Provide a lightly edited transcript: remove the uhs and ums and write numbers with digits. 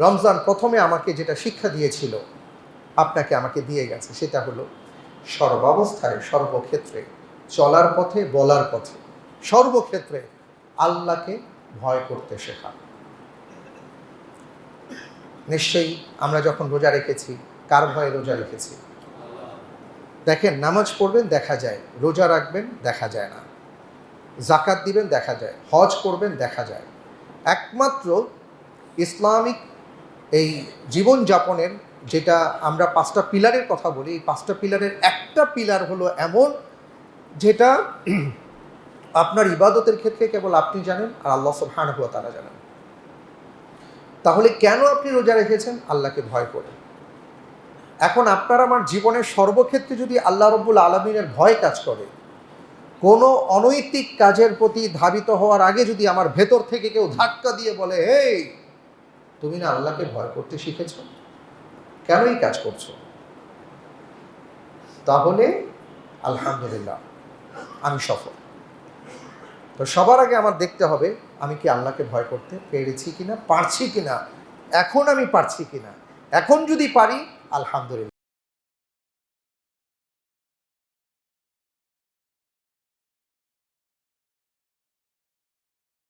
রমজান প্রথমে আমাকে যেটা শিক্ষা দিয়েছিল আপনাকে আমাকে দিয়ে গেছে, সেটা হলো সর্বাবস্থায় সর্বক্ষেত্রে চলার পথে বলার পথে সর্বক্ষেত্রে আল্লাহকে ভয় করতে শেখা। নিশ্চয়ই আমরা যখন রোজা রেখেছি, কার ভয়ে রোজা রেখেছি? দেখেন, নামাজ পড়বেন দেখা যায়, রোজা রাখবেন দেখা যায় না, জাকাত দিবেন দেখা যায়, হজ করবেন দেখা যায়। একমাত্র ইসলামিক এই জীবনযাপনের যেটা আমরা 5টা পিলারের কথা বলি, এই 5টা পিলারের একটা পিলার হলো এমন যেটা আপনার ইবাদতের ক্ষেত্রে কেবল আপনি জানেন আর আল্লাহ সুবহানাহু ওয়া তাআলা জানেন। তাহলে কেন আপনি রোজা রেখেছেন? আল্লাহকে ভয় করে। এখন আপনার আমার জীবনের সর্বক্ষেত্রে যদি আল্লাহ রাব্বুল আলামিনের ভয় কাজ করে, কোনো অনৈতিক কাজের প্রতি ধাবিত হওয়ার আগে যদি আমার ভেতর থেকে কেউ ধাক্কা দিয়ে বলে, হেই তুমি না আল্লাহকে ভয় করতে শিখেছ, কেন এই কাজ করছো? তাহলে আলহামদুলিল্লাহ আমি সফল। তো সবার আগে আমার দেখতে হবে আমি কি আল্লাহকে ভয় করতে পেরেছি কিনা, পারছি কিনা, এখন আমি পারছি কিনা। এখন যদি পারি আলহামদুলিল্লাহ।